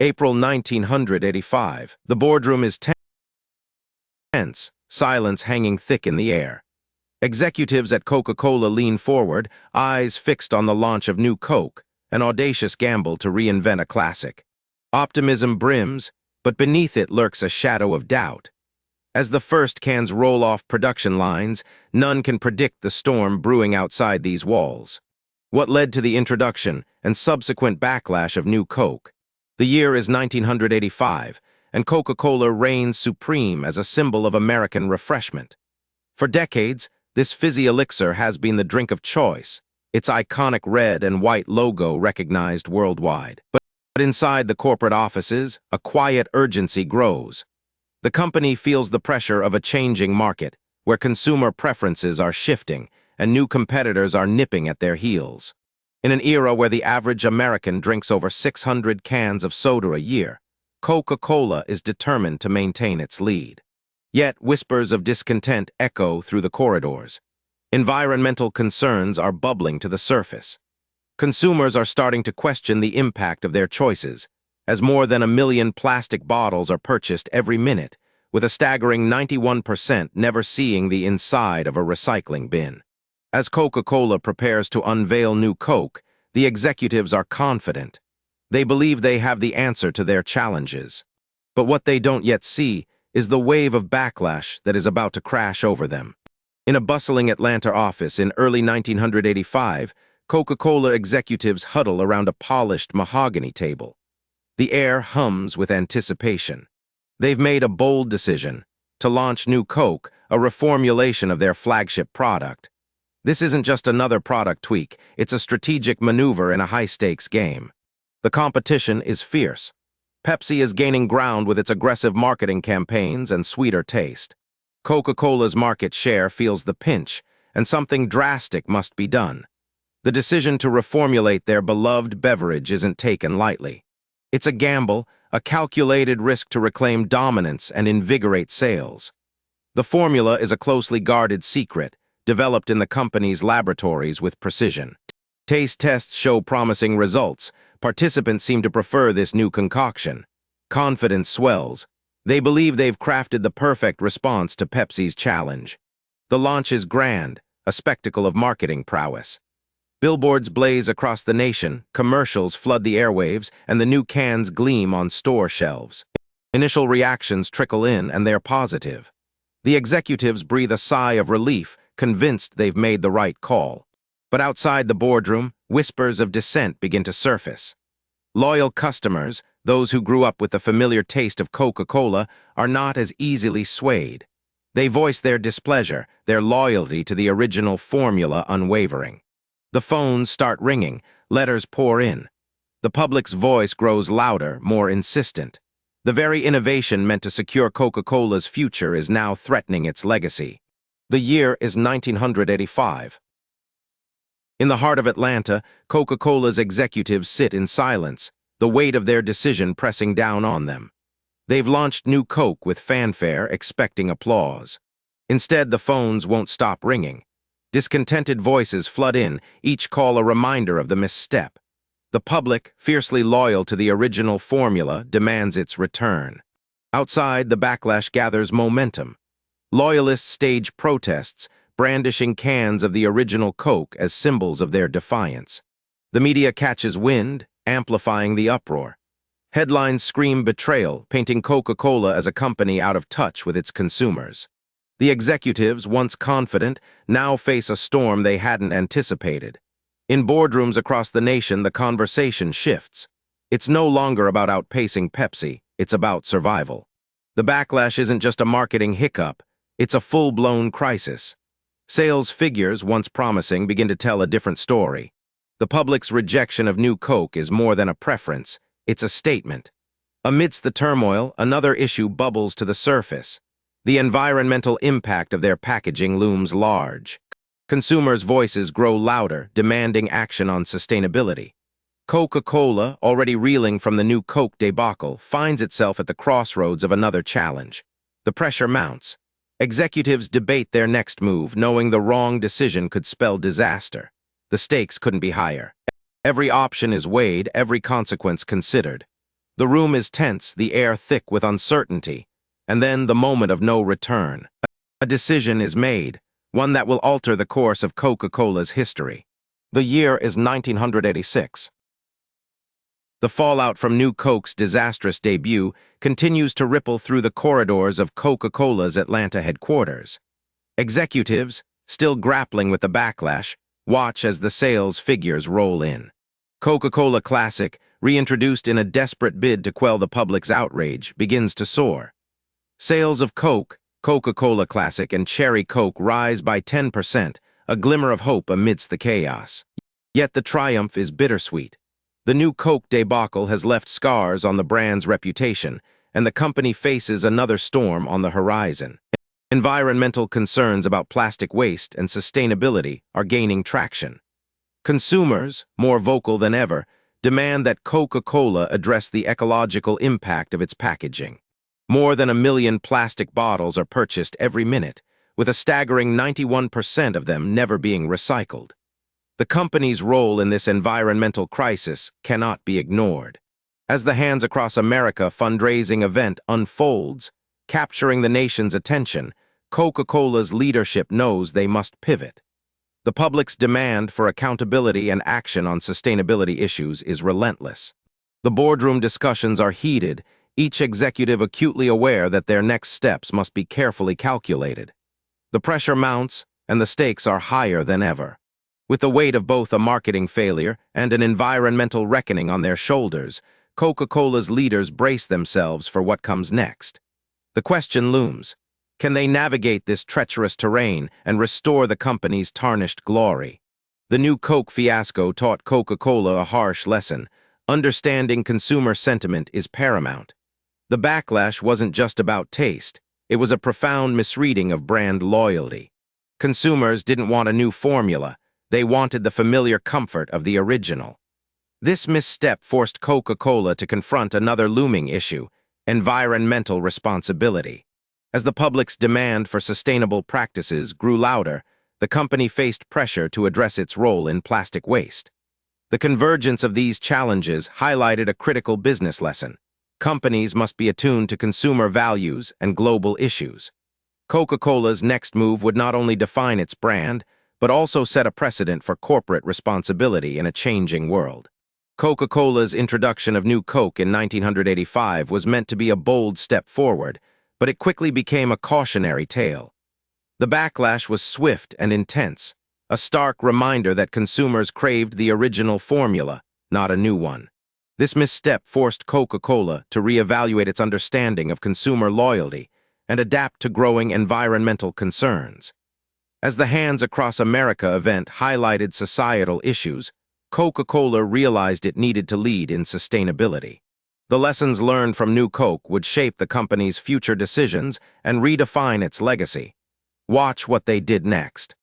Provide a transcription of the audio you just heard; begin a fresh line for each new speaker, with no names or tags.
April 1985. The boardroom is tense, silence hanging thick in the air. Executives at Coca-Cola lean forward, eyes fixed on the launch of new Coke, an audacious gamble to reinvent a classic. Optimism brims, but beneath it lurks a shadow of doubt. As the first cans roll off production lines, none can predict the storm brewing outside these walls. What led to the introduction and subsequent backlash of new Coke? The year is 1985, and Coca-Cola reigns supreme as a symbol of American refreshment. For decades, this fizzy elixir has been the drink of choice, its iconic red and white logo recognized worldwide. But inside the corporate offices, a quiet urgency grows. The company feels the pressure of a changing market, where consumer preferences are shifting and new competitors are nipping at their heels. In an era where the average American drinks over 600 cans of soda a year, Coca-Cola is determined to maintain its lead. Yet whispers of discontent echo through the corridors. Environmental concerns are bubbling to the surface. Consumers are starting to question the impact of their choices, as more than 1 million plastic bottles are purchased every minute, with a staggering 91% never seeing the inside of a recycling bin. As Coca-Cola prepares to unveil new Coke, the executives are confident. They believe they have the answer to their challenges. But what they don't yet see is the wave of backlash that is about to crash over them. In a bustling Atlanta office in early 1985, Coca-Cola executives huddle around a polished mahogany table. The air hums with anticipation. They've made a bold decision to launch new Coke, a reformulation of their flagship product. This isn't just another product tweak, it's a strategic maneuver in a high-stakes game. The competition is fierce. Pepsi is gaining ground with its aggressive marketing campaigns and sweeter taste. Coca-Cola's market share feels the pinch, and something drastic must be done. The decision to reformulate their beloved beverage isn't taken lightly. It's a gamble, a calculated risk to reclaim dominance and invigorate sales. The formula is a closely guarded secret, developed in the company's laboratories with precision. Taste tests show promising results. Participants seem to prefer this new concoction. Confidence swells. They believe they've crafted the perfect response to Pepsi's challenge. The launch is grand, a spectacle of marketing prowess. Billboards blaze across the nation, commercials flood the airwaves, and the new cans gleam on store shelves. Initial reactions trickle in, and they're positive. The executives breathe a sigh of relief, convinced they've made the right call. But outside the boardroom, whispers of dissent begin to surface. Loyal customers, those who grew up with the familiar taste of Coca-Cola, are not as easily swayed. They voice their displeasure, their loyalty to the original formula unwavering. The phones start ringing, letters pour in. The public's voice grows louder, more insistent. The very innovation meant to secure Coca-Cola's future is now threatening its legacy. The year is 1985. In the heart of Atlanta, Coca-Cola's executives sit in silence, the weight of their decision pressing down on them. They've launched new Coke with fanfare, expecting applause. Instead, the phones won't stop ringing. Discontented voices flood in, each call a reminder of the misstep. The public, fiercely loyal to the original formula, demands its return. Outside, the backlash gathers momentum. Loyalists stage protests, brandishing cans of the original Coke as symbols of their defiance. The media catches wind, amplifying the uproar. Headlines scream betrayal, painting Coca-Cola as a company out of touch with its consumers. The executives, once confident, now face a storm they hadn't anticipated. In boardrooms across the nation, the conversation shifts. It's no longer about outpacing Pepsi, it's about survival. The backlash isn't just a marketing hiccup, it's a full-blown crisis. Sales figures, once promising, begin to tell a different story. The public's rejection of new Coke is more than a preference, it's a statement. Amidst the turmoil, another issue bubbles to the surface. The environmental impact of their packaging looms large. Consumers' voices grow louder, demanding action on sustainability. Coca-Cola, already reeling from the new Coke debacle, finds itself at the crossroads of another challenge. The pressure mounts. Executives debate their next move, knowing the wrong decision could spell disaster. The stakes couldn't be higher. Every option is weighed, every consequence considered. The room is tense, the air thick with uncertainty, and then the moment of no return. A decision is made, one that will alter the course of Coca-Cola's history. The year is 1986. The fallout from New Coke's disastrous debut continues to ripple through the corridors of Coca-Cola's Atlanta headquarters. Executives, still grappling with the backlash, watch as the sales figures roll in. Coca-Cola Classic, reintroduced in a desperate bid to quell the public's outrage, begins to soar. Sales of Coke, Coca-Cola Classic, and Cherry Coke rise by 10%, a glimmer of hope amidst the chaos. Yet the triumph is bittersweet. The new Coke debacle has left scars on the brand's reputation, and the company faces another storm on the horizon. Environmental concerns about plastic waste and sustainability are gaining traction. Consumers, more vocal than ever, demand that Coca-Cola address the ecological impact of its packaging. More than 1 million plastic bottles are purchased every minute, with a staggering 91% of them never being recycled. The company's role in this environmental crisis cannot be ignored. As the Hands Across America fundraising event unfolds, capturing the nation's attention, Coca-Cola's leadership knows they must pivot. The public's demand for accountability and action on sustainability issues is relentless. The boardroom discussions are heated, each executive acutely aware that their next steps must be carefully calculated. The pressure mounts, and the stakes are higher than ever. With the weight of both a marketing failure and an environmental reckoning on their shoulders, Coca-Cola's leaders brace themselves for what comes next. The question looms: can they navigate this treacherous terrain and restore the company's tarnished glory? The new Coke fiasco taught Coca-Cola a harsh lesson. Understanding consumer sentiment is paramount. The backlash wasn't just about taste. It was a profound misreading of brand loyalty. Consumers didn't want a new formula. They wanted the familiar comfort of the original. This misstep forced Coca-Cola to confront another looming issue: environmental responsibility. As the public's demand for sustainable practices grew louder, the company faced pressure to address its role in plastic waste. The convergence of these challenges highlighted a critical business lesson. Companies must be attuned to consumer values and global issues. Coca-Cola's next move would not only define its brand, but also set a precedent for corporate responsibility in a changing world. Coca-Cola's introduction of New Coke in 1985 was meant to be a bold step forward, but it quickly became a cautionary tale. The backlash was swift and intense, a stark reminder that consumers craved the original formula, not a new one. This misstep forced Coca-Cola to reevaluate its understanding of consumer loyalty and adapt to growing environmental concerns. As the Hands Across America event highlighted societal issues, Coca-Cola realized it needed to lead in sustainability. The lessons learned from New Coke would shape the company's future decisions and redefine its legacy. Watch what they did next.